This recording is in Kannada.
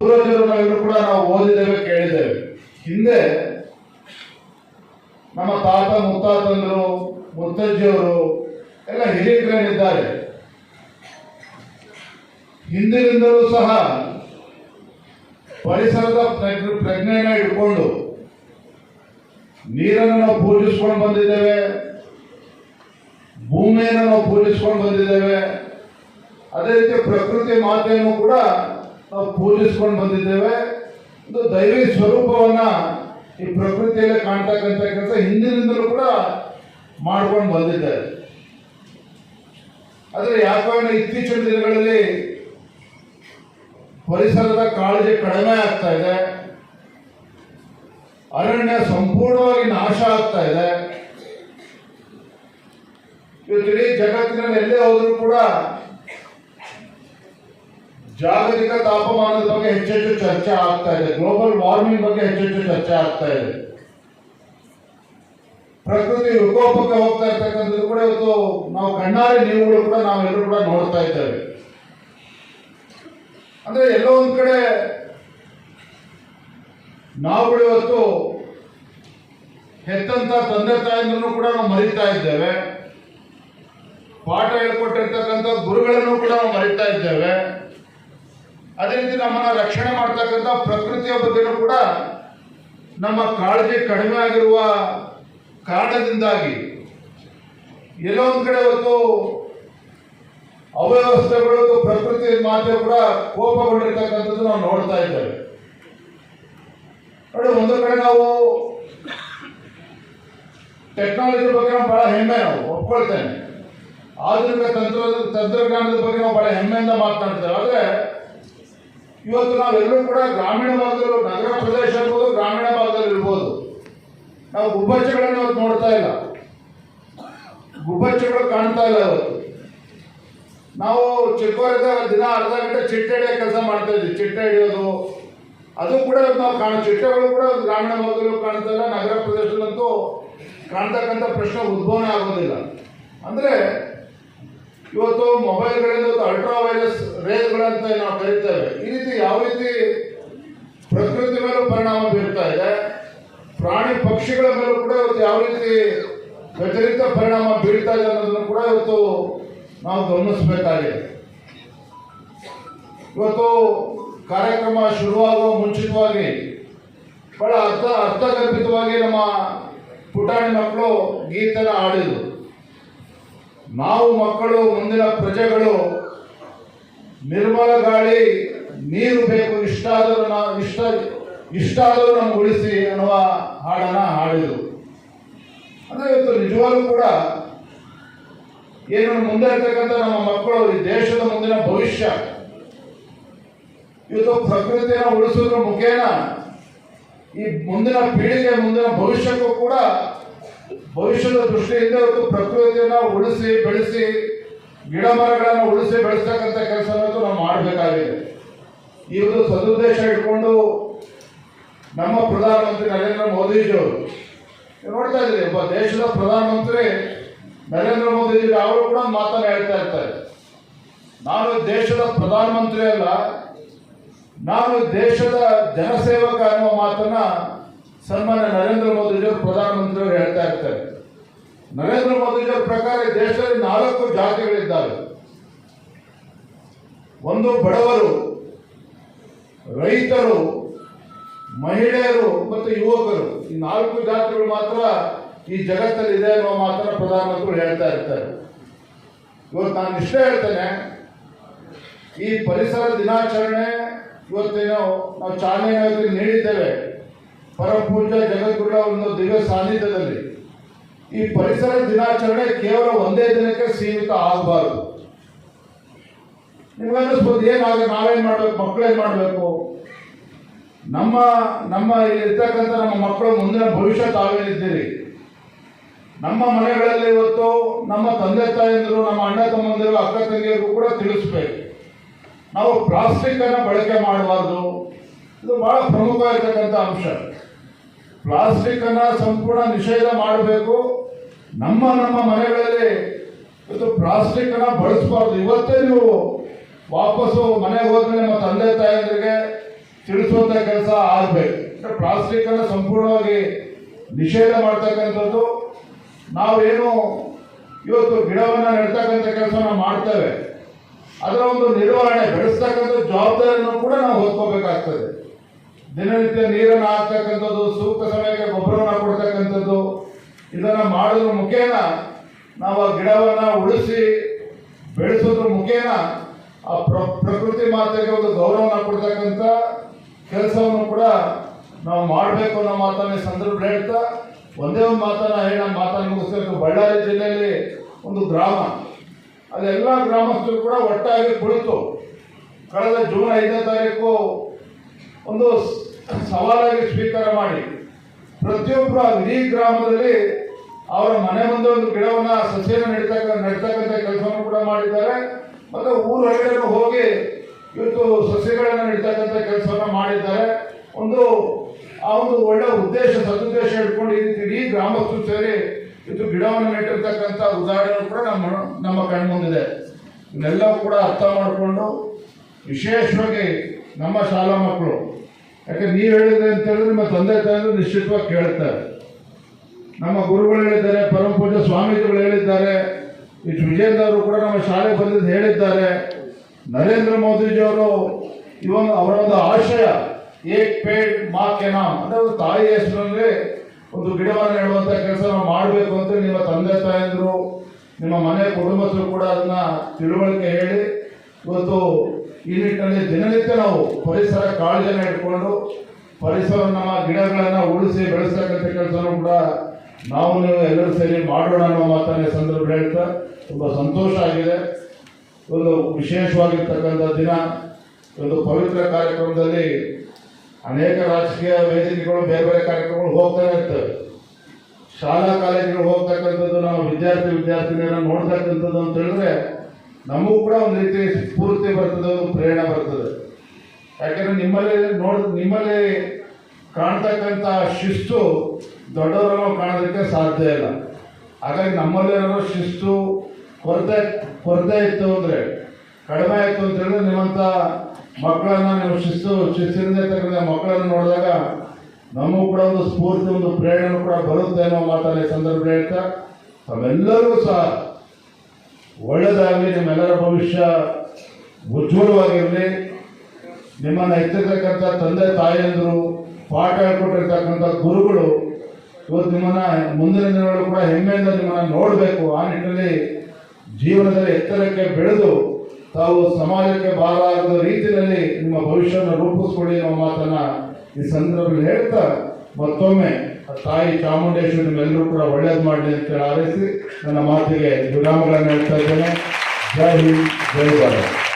ಪೂರ್ವಜರು ನಾವೆಲ್ಲರೂ ಕೂಡ ನಾವು ಓದಿದ್ದೇವೆ, ಕೇಳಿದ್ದೇವೆ. ಹಿಂದೆ ನಮ್ಮ ತಾತ ಮುತ್ತಾತಂದರು ಮುತ್ತಜ್ಜಿಯವರು ಎಲ್ಲ ಹಿರಿಯರೇನಿದ್ದಾರೆ, ಹಿಂದಿನಿಂದಲೂ ಸಹ ಪರಿಸರದ ಪ್ರಜ್ಞೆಯನ್ನು ಇಟ್ಕೊಂಡು ನೀರನ್ನು ನಾವು ಪೂಜಿಸ್ಕೊಂಡು ಬಂದಿದ್ದೇವೆ, ಭೂಮಿಯನ್ನು ನಾವು ಪೂಜಿಸ್ಕೊಂಡು ಬಂದಿದ್ದೇವೆ. ಅದೇ ರೀತಿ ಪ್ರಕೃತಿ ಮಾತೆಯನ್ನು ಕೂಡ ನಾವು ಪೂಜಿಸ್ಕೊಂಡು ಬಂದಿದ್ದೇವೆ. ಒಂದು ದೈವಿ ಸ್ವರೂಪವನ್ನ ಈ ಪ್ರಕೃತಿಯಲ್ಲಿ ಕಾಣ್ತಕ್ಕಂಥ ಕೆಲಸ ಹಿಂದಿನಿಂದಲೂ ಕೂಡ ಮಾಡ್ಕೊಂಡು ಬಂದಿದ್ದಾರೆ. ಆದರೆ ಯಾಕೋ ಇತ್ತೀಚಿನ ದಿನಗಳಲ್ಲಿ ಪರಿಸರದ ಕಾಳಜಿ ಕಡಿಮೆ ಆಗ್ತಾ ಇದೆ, ಅರಣ್ಯ ಸಂಪೂರ್ಣವಾಗಿ ನಾಶ ಆಗ್ತಾ ಇದೆ. ಇವತ್ತಿಡೀ ಜಗತ್ತಿನಲ್ಲಿ ಎಲ್ಲೇ ಹೋದ್ರೂ ಕೂಡ ಜಾಗತಿಕ ತಾಪಮಾನದ ಬಗ್ಗೆ ಹೆಚ್ಚೆಚ್ಚು ಚರ್ಚೆ ಆಗ್ತಾ ಇದೆ, ಗ್ಲೋಬಲ್ ವಾರ್ಮಿಂಗ್ ಬಗ್ಗೆ ಹೆಚ್ಚೆಚ್ಚು ಚರ್ಚೆ ಆಗ್ತಾ ಇದೆ. ಪ್ರಕೃತಿ ವಿಕೋಪಕ್ಕೆ ಹೋಗ್ತಾ ಇರ್ತಕ್ಕಂಥದ್ದು ಕೂಡ ಇವತ್ತು ನಾವು ಕಣ್ಣಾರೆ ನೀವುಗಳು ಕೂಡ ನಾವೆಲ್ಲರೂ ಕೂಡ ನೋಡ್ತಾ ಇದ್ದೇವೆ. ಅಂದ್ರೆ ಎಲ್ಲೋ ಒಂದ್ ಕಡೆ ನಾವುಗಳು ಇವತ್ತು ಹೆತ್ತಂತ ತಂದೆ ತಾಯಿಯನ್ನು ಕೂಡ ನಾವು ಮರಿತಾ ಇದ್ದೇವೆ, ಪಾಠ ಹೇಳ್ಕೊಟ್ಟಿರ್ತಕ್ಕಂಥ ಗುರುಗಳನ್ನು ಕೂಡ ನಾವು ಮರಿತಾ ಇದ್ದೇವೆ. ಅದೇ ರೀತಿ ನಮ್ಮನ್ನ ರಕ್ಷಣೆ ಮಾಡ್ತಕ್ಕಂಥ ಪ್ರಕೃತಿಯ ಬಗ್ಗೆನೂ ಕೂಡ ನಮ್ಮ ಕಾಳಜಿ ಕಡಿಮೆ ಆಗಿರುವ ಕಾರಣದಿಂದಾಗಿ ಎಲ್ಲೋ ಒಂದ್ ಕಡೆ ಇವತ್ತು ಅವ್ಯವಸ್ಥೆಗಳು ಪ್ರಕೃತಿ ಮಾತೆ ಕೂಡ ಕೋಪಗೊಂಡಿರ್ತಕ್ಕಂಥದ್ದು ನಾವು ನೋಡ್ತಾ ಇದ್ದೇವೆ. ನೋಡಿ, ಒಂದು ಕಡೆ ನಾವು ಟೆಕ್ನಾಲಜಿ ಬಗ್ಗೆ ನಾವು ಬಹಳ ಹೆಮ್ಮೆ, ನಾವು ಒಪ್ಕೊಳ್ತೇನೆ, ಆಧುನಿಕ ತಂತ್ರಜ್ಞಾನದ ಬಗ್ಗೆ ನಾವು ಬಹಳ ಹೆಮ್ಮೆಯಿಂದ ಮಾತನಾಡ್ತೇವೆ. ಆದ್ರೆ ಇವತ್ತು ನಾವೆಲ್ಲರೂ ಕೂಡ ಗ್ರಾಮೀಣ ಭಾಗದಲ್ಲೂ, ನಗರ ಪ್ರದೇಶ ಇರ್ಬೋದು, ಗ್ರಾಮೀಣ ಭಾಗದಲ್ಲಿ ಇರ್ಬೋದು, ನಾವು ಗುಬ್ಬಚ್ಚಗಳನ್ನು ಇವತ್ತು ನೋಡ್ತಾ ಇಲ್ಲ, ಗುಬ್ಬಚ್ಚಗಳು ಕಾಣ್ತಾ ಇಲ್ಲ. ಇವತ್ತು ನಾವು ಚಿಕ್ಕವರಿದ್ದಾಗ ದಿನ ಅರ್ಧ ಗಂಟೆ ಚಿಟ್ಟೆ ಹಿಡಿಯೋ ಕೆಲಸ ಮಾಡ್ತಾ ಇದ್ವಿ, ಚಿಟ್ಟೆ ಹಿಡಿಯೋದು ಅದು ಕೂಡ ನಾವು ಚಿಟ್ಟೆಗಳು ಕೂಡ ಗ್ರಾಮೀಣ ಭಾಗದಲ್ಲೂ ಕಾಣ್ತಾ ಇಲ್ಲ, ನಗರ ಪ್ರದೇಶದಲ್ಲಂತೂ ಕಾಣ್ತಕ್ಕಂಥ ಪ್ರಶ್ನೆ ಉದ್ಭವನೇ ಆಗೋದಿಲ್ಲ. ಅಂದ್ರೆ ಇವತ್ತು ಮೊಬೈಲ್ಗಳಿಂದ ಅಲ್ಟ್ರಾ ವೈರಸ್ ರೇಸ್ಗಳಂತ ನಾವು ಕರೀತೇವೆ. ಈ ರೀತಿ ಯಾವ ರೀತಿ ಪ್ರಕೃತಿ ಮೇಲೂ ಪರಿಣಾಮ ಬೀರ್ತಾ ಇದೆ, ಪ್ರಾಣಿ ಪಕ್ಷಿಗಳ ಮೇಲೂ ಕೂಡ ಇವತ್ತು ಯಾವ ರೀತಿ ವ್ಯತಿರಿಕ್ತ ಪರಿಣಾಮ ಬೀಳ್ತಾ ಇದೆ ಅನ್ನೋದನ್ನು ಕೂಡ ಇವತ್ತು ನಾವು ಗಮನಿಸಬೇಕಾಗಿದೆ. ಇವತ್ತು ಕಾರ್ಯಕ್ರಮ ಶುರುವಾಗುವ ಮುಂಚಿತವಾಗಿ ಬಹಳ ಅರ್ಥಗರ್ಭಿತವಾಗಿ ನಮ್ಮ ಪುಟಾಣಿ ಮಕ್ಕಳು ಗೀತೆನ ಹಾಡಿದ್ರು. ನಾವು ಮಕ್ಕಳು ಮುಂದಿನ ಪ್ರಜೆಗಳು, ನಿರ್ಮಲ ಗಾಳಿ ನೀರು ಬೇಕು, ಇಷ್ಟಾದರೂ ನಮ್ಗೆ ಉಳಿಸಿ ಅನ್ನುವ ಹಾಡನ್ನ ಹಾಡಿದರು. ಅಂದ್ರೆ ಇವತ್ತು ನಿಜವಾಗ್ಲೂ ಕೂಡ ಏನು ಮುಂದೆ ಇರ್ತಕ್ಕಂಥ ನಮ್ಮ ಮಕ್ಕಳು, ಈ ದೇಶದ ಮುಂದಿನ ಭವಿಷ್ಯ, ಇವತ್ತು ಪ್ರಕೃತಿಯನ್ನು ಉಳಿಸೋದ್ರ ಮುಖೇನ ಈ ಮುಂದಿನ ಪೀಳಿಗೆ, ಮುಂದಿನ ಭವಿಷ್ಯಕ್ಕೂ ಕೂಡ ಭವಿಷ್ಯದ ದೃಷ್ಟಿಯಿಂದ ಇವತ್ತು ಪ್ರಕೃತಿಯನ್ನು ಉಳಿಸಿ ಬೆಳೆಸಿ, ಗಿಡ ಮರಗಳನ್ನು ಉಳಿಸಿ ಬೆಳೆಸ್ತಕ್ಕಂಥ ಕೆಲಸವನ್ನು ನಾವು ಮಾಡಬೇಕಾಗಿದೆ. ಈ ಒಂದು ಸದುದ್ದೇಶ ಇಟ್ಕೊಂಡು ನಮ್ಮ ಪ್ರಧಾನಮಂತ್ರಿ ನರೇಂದ್ರ ಮೋದಿಜಿಯವರು ನೋಡ್ತಾ ಇದ್ದೀರಿ, ಒಬ್ಬ ದೇಶದ ಪ್ರಧಾನಮಂತ್ರಿ ನರೇಂದ್ರ ಮೋದಿಜಿ ಅವರು ಕೂಡ ಮಾತನ್ನು ಹೇಳ್ತಾ ಇರ್ತಾರೆ, ನಾನು ದೇಶದ ಪ್ರಧಾನಮಂತ್ರಿ ಅಲ್ಲ, ನಾನು ದೇಶದ ಜನಸೇವಕ ಅನ್ನುವ ಮಾತನ್ನ ಸನ್ಮಾನ್ಯ ನರೇಂದ್ರ ಮೋದಿಜಿಯವರು ಪ್ರಧಾನಮಂತ್ರಿಯವರು ಹೇಳ್ತಾ ಇರ್ತಾರೆ. ನರೇಂದ್ರ ಮೋದಿಜಿಯವರ ಪ್ರಕಾರ ದೇಶದಲ್ಲಿ 4 ಜಾತಿಗಳಿದ್ದಾವೆ. ಒಂದು ಬಡವರು, ರೈತರು, ಮಹಿಳೆಯರು ಮತ್ತು ಯುವಕರು. ಈ 4 ಜಾತಿಗಳು ಮಾತ್ರ ಈ ಜಗತ್ತಲ್ಲಿ ಇದೆ ಅನ್ನುವ ಮಾತನ್ನ ಪ್ರಧಾನಮಂತ್ರಿಗಳು ಹೇಳ್ತಾ ಇರ್ತಾರೆ. ಇವತ್ತು ನಾನು ಇಷ್ಟೇ ಹೇಳ್ತೇನೆ, ಈ ಪರಿಸರ ದಿನಾಚರಣೆ ಇವತ್ತೇನೋ ನಾವು ಚಾಲನೆ ನೀಡಿದ್ದೇವೆ ಪರಮಪೂಜ್ಯ ಜಗದ್ಗುರುಗಳ ಒಂದು ದಿವ್ಯ ಸಾನ್ನಿಧ್ಯದಲ್ಲಿ. ಈ ಪರಿಸರ ದಿನಾಚರಣೆ ಕೇವಲ ಒಂದೇ ದಿನಕ್ಕೆ ಸೀಮಿತ ಆಗಬಾರದು. ನಿಮ್ಗನ್ನಿಸ್ಬೋದು, ನಾವೇನ್ ಮಾಡ್ಬೇಕು, ಮಕ್ಕಳೇನ್ ಮಾಡ್ಬೇಕು, ನಮ್ಮ ಇರ್ತಕ್ಕಂಥ ನಮ್ಮ ಮಕ್ಕಳು ಮುಂದಿನ ಭವಿಷ್ಯ ತಾವೇನಿದ್ದೀರಿ. ನಮ್ಮ ಮನೆಗಳಲ್ಲಿ ಇವತ್ತು ನಮ್ಮ ತಂದೆ ತಾಯಂದಿರು, ನಮ್ಮ ಅಣ್ಣ ತಮ್ಮಂದಿರು, ಅಕ್ಕ ತಂಗಿಯರಿಗೂ ಕೂಡ ತಿಳಿಸ್ಬೇಕು, ನಾವು ಪ್ಲಾಸ್ಟಿಕ್ ಅನ್ನ ಬಳಕೆ ಮಾಡಬಾರ್ದು. ಇದು ಬಹಳ ಪ್ರಮುಖವಾಗಿರ್ತಕ್ಕಂಥ ಅಂಶ. ಪ್ಲಾಸ್ಟಿಕ್ ಅನ್ನ ಸಂಪೂರ್ಣ ನಿಷೇಧ ಮಾಡಬೇಕು. ನಮ್ಮ ಮನೆಗಳಲ್ಲಿ ಇವತ್ತು ಪ್ಲಾಸ್ಟಿಕ್ ಅನ್ನ ಬಳಸಬಾರ್ದು. ಇವತ್ತೇ ನೀವು ವಾಪಸ್ಸು ಮನೆಗೆ ಹೋದ್ರೆ ನಮ್ಮ ತಂದೆ ತಾಯಂದ್ರಿಗೆ ತರುವಂತ ಕೆಲಸ ಆಗ್ಬೇಕು. ಪ್ಲಾಸ್ಟಿಕ್ ಅನ್ನು ಸಂಪೂರ್ಣವಾಗಿ ನಿಷೇಧ ಮಾಡ್ತಕ್ಕಂಥದ್ದು, ನಾವೇನು ಇವತ್ತು ಗಿಡವನ್ನ ನೆಡ್ತಕ್ಕಂಥ ಕೆಲಸವನ್ನ ಮಾಡ್ತೇವೆ, ಅದರ ಒಂದು ನಿರ್ವಹಣೆ ಬೆಳೆಸ್ತಕ್ಕಂಥ ಜವಾಬ್ದಾರಿಯನ್ನು ಕೂಡ ನಾವು ಹೊತ್ಕೋಬೇಕಾಗ್ತದೆ. ದಿನನಿತ್ಯ ನೀರನ್ನು ಹಾಕ್ತಕ್ಕಂಥದ್ದು, ಸೂಕ್ತ ಸಮಯಕ್ಕೆ ಗೊಬ್ಬರವನ್ನು ಕೊಡ್ತಕ್ಕಂಥದ್ದು, ಇದನ್ನ ಮಾಡೋದ್ರ ಮುಖೇನ ನಾವು ಆ ಗಿಡವನ್ನ ಉಳಿಸಿ ಬೆಳೆಸೋದ್ರ ಮುಖೇನ ಆ ಪ್ರಕೃತಿ ಮಾತೆಗೆ ಒಂದು ಗೌರವನ ಕೊಡ್ತಕ್ಕಂಥ ಕೆಲಸವನ್ನು ಕೂಡ ನಾವು ಮಾಡಬೇಕು ಅನ್ನೋ ಮಾತನ್ನ ಈ ಸಂದರ್ಭ ಹೇಳ್ತಾ ಒಂದೇ ಒಂದು ಮಾತನ್ನ ಹೇಳಿ ನಾನು ಮಾತನ್ನು ಮುಗಿಸ್ಬೇಕು. ಬಳ್ಳಾರಿ ಜಿಲ್ಲೆಯಲ್ಲಿ ಒಂದು ಗ್ರಾಮ, ಅದೆಲ್ಲ ಗ್ರಾಮಸ್ಥರು ಕೂಡ ಒಟ್ಟಾಗಿ ಕುಳಿತು ಕಳೆದ ಜೂನ್ 5ನೇ ತಾರೀಕು ಒಂದು ಸವಾಲಾಗಿ ಸ್ವೀಕಾರ ಮಾಡಿ ಪ್ರತಿಯೊಬ್ಬರು ಇಡೀ ಗ್ರಾಮದಲ್ಲಿ ಅವರ ಮನೆ ಮುಂದೆ ಒಂದು ಗಿಡವನ್ನ ಸಸ್ಯನ ನೆಡ್ತಕ್ಕಂಥ ಕೆಲಸವನ್ನು ಕೂಡ ಮಾಡಿದ್ದಾರೆ. ಮತ್ತೆ ಊರ ಹೊರಗಡೆ ಹೋಗಿ ಇವತ್ತು ಸಸ್ಯಗಳನ್ನು ನೆಡ್ತಕ್ಕಂಥ ಕೆಲಸವನ್ನ ಮಾಡಿದ್ದಾರೆ. ಆ ಒಂದು ಒಳ್ಳೆ ಉದ್ದೇಶ ಸದುದ್ದೇಶ ಇಟ್ಕೊಂಡು ಇಡೀ ಗ್ರಾಮಸ್ಥರು ಸೇರಿ ಇದು ಗಿಡವನ್ನು ನೆಟ್ಟಿರ್ತಕ್ಕಂಥ ಉದಾಹರಣೆ ಕೂಡ ನಮ್ಮ ಕಣ್ಮುಂದಿದೆ. ಇದನ್ನೆಲ್ಲ ಕೂಡ ಅರ್ಥ ಮಾಡಿಕೊಂಡು ವಿಶೇಷವಾಗಿ ನಮ್ಮ ಶಾಲಾ ಮಕ್ಕಳು, ಯಾಕೆ ನೀವು ಹೇಳಿದ್ರೆ ಅಂತ ಹೇಳಿದ್ರೆ ನಿಮ್ಮ ತಂದೆ ತಾಯಿಗಳು ನಿಶ್ಚಿತವಾಗಿ ಕೇಳ್ತಾರೆ. ನಮ್ಮ ಗುರುಗಳು ಹೇಳಿದ್ದಾರೆ, ಪರಮ ಪೂಜ್ಯ ಸ್ವಾಮೀಜಿಗಳು ಹೇಳಿದ್ದಾರೆ, ಇಷ್ಟು ವಿಜೇಂದ್ರ ಅವರು ಕೂಡ ನಮ್ಮ ಶಾಲೆಗೆ ಬಂದಿದ್ದು ಹೇಳಿದ್ದಾರೆ. ನರೇಂದ್ರ ಮೋದಿಜಿಯವರು ಅವರ ಒಂದು ಆಶಯ ಏಕ್ ಪೇಡ್ ಮಾ ಕೆ ನಾಮ್ ಅಂದ್ರೆ ಒಂದು ತಾಯಿ ಹೆಸರಲ್ಲಿ ಒಂದು ಗಿಡವನ್ನು ನೆಡುವಂತ ಕೆಲಸ ನಾವು ಮಾಡಬೇಕು ಅಂತ ನಿಮ್ಮ ತಂದೆ ತಾಯಂದ್ರು ನಿಮ್ಮ ಮನೆ ಕುಟುಂಬಸ್ಥರು ಕೂಡ ಅದನ್ನ ತಿಳುವಳಿಕೆ ಹೇಳಿ ಇವತ್ತು ಈ ನಿಟ್ಟಿನಲ್ಲಿ ದಿನನಿತ್ಯ ನಾವು ಪರಿಸರ ಕಾಳಜಿಯನ್ನು ಇಟ್ಕೊಂಡು ಪರಿಸರ ನಮ್ಮ ಗಿಡಗಳನ್ನ ಉಳಿಸಿ ಬೆಳೆಸ್ತಕ್ಕಂಥ ಕೆಲಸನೂ ಕೂಡ ನಾವು ನೀವು ಎಲ್ಲರೂ ಸೇರಿ ಮಾಡೋಣ ಅನ್ನೋ ಮಾತನ್ನ ಸಂದರ್ಭ ಹೇಳ್ತಾ ತುಂಬಾ ಸಂತೋಷ ಆಗಿದೆ. ಒಂದು ವಿಶೇಷವಾಗಿರ್ತಕ್ಕಂಥ ದಿನ, ಒಂದು ಪವಿತ್ರ ಕಾರ್ಯಕ್ರಮದಲ್ಲಿ ಅನೇಕ ರಾಜಕೀಯ ವೇದಿಕೆಗಳು ಬೇರೆ ಬೇರೆ ಕಾರ್ಯಕ್ರಮಗಳು ಹೋಗ್ತಾನೆ ಇರ್ತವೆ. ಶಾಲಾ ಕಾಲೇಜುಗಳು ಹೋಗ್ತಕ್ಕಂಥದ್ದು, ನಾವು ವಿದ್ಯಾರ್ಥಿನಿಯರನ್ನು ನೋಡ್ತಕ್ಕಂಥದ್ದು ಅಂತ ಹೇಳಿದ್ರೆ ನಮಗೂ ಕೂಡ ಒಂದು ರೀತಿ ಸ್ಫೂರ್ತಿ ಬರ್ತದೆ, ಒಂದು ಪ್ರೇರಣೆ ಬರ್ತದೆ. ಯಾಕೆಂದ್ರೆ ನಿಮ್ಮಲ್ಲಿ ಕಾಣ್ತಕ್ಕಂಥ ಶಿಸ್ತು ದೊಡ್ಡವರನ್ನು ಕಾಣೋದಕ್ಕೆ ಸಾಧ್ಯ ಇಲ್ಲ. ಹಾಗಾಗಿ ನಮ್ಮಲ್ಲಿ ಏನಾದ್ರು ಶಿಸ್ತು ಕೊರತೆ ಇತ್ತು ಅಂದ್ರೆ, ಕಡಿಮೆ ಆಯಿತು ಅಂತ ಹೇಳಿದ್ರೆ ನಿಮ್ಮಂಥ ಮಕ್ಕಳನ್ನ ನೀವು ಶಿಸ್ತಿನಿಂದ ಇರ್ತಕ್ಕಂಥ ಮಕ್ಕಳನ್ನು ನೋಡಿದಾಗ ನಮಗೂ ಕೂಡ ಒಂದು ಸ್ಫೂರ್ತಿ, ಒಂದು ಪ್ರೇರಣೆ ಕೂಡ ಬರುತ್ತೆ ಅನ್ನೋ ಮಾತನ್ನ ಸಂದರ್ಭ ಹೇಳ್ತಾ ತಾವೆಲ್ಲರಿಗೂ ಸಹ ಒಳ್ಳೆಯದಾಗಲಿ, ನಿಮ್ಮೆಲ್ಲರ ಭವಿಷ್ಯ ಉಜ್ವಲವಾಗಿರಲಿ. ನಿಮ್ಮನ್ನು ಎತ್ತಿರ್ತಕ್ಕಂಥ ತಂದೆ ತಾಯಿಯಂದರು, ಪಾಠ ಹೇಳ್ಕೊಟ್ಟಿರ್ತಕ್ಕಂಥ ಗುರುಗಳು ಇವತ್ತು ನಿಮ್ಮನ್ನ ಮುಂದಿನ ದಿನಗಳು ಕೂಡ ಹೆಮ್ಮೆಯಿಂದ ನಿಮ್ಮನ್ನ ನೋಡಬೇಕು. ಆ ನಿಟ್ಟಿನಲ್ಲಿ ಜೀವನದಲ್ಲಿ ಎತ್ತರಕ್ಕೆ ಬೆಳೆದು ತಾವು ಸಮಾಜಕ್ಕೆ ಭಾರ ಆಗದ ರೀತಿಯಲ್ಲಿ ನಿಮ್ಮ ಭವಿಷ್ಯವನ್ನು ರೂಪಿಸ್ಕೊಳ್ಳಿ ಅನ್ನೋ ಮಾತನ್ನ ಈ ಸಂದರ್ಭದಲ್ಲಿ ಹೇಳ್ತಾ ಮತ್ತೊಮ್ಮೆ ತಾಯಿ ಚಾಮುಂಡೇಶ್ವರಿ ನಿಮ್ಮೆಲ್ಲರೂ ಕೂಡ ಒಳ್ಳೇದು ಮಾಡಲಿ ಅಂತ ಹಾರೈಸಿ ನನ್ನ ಮಾತಿಗೆ ವಿರಾಮಗಳನ್ನು ಹೇಳ್ತಾ ಇದ್ದೇನೆ. ಜೈ ಹಿಂದ್, ಜೈ ಭಾರತ್.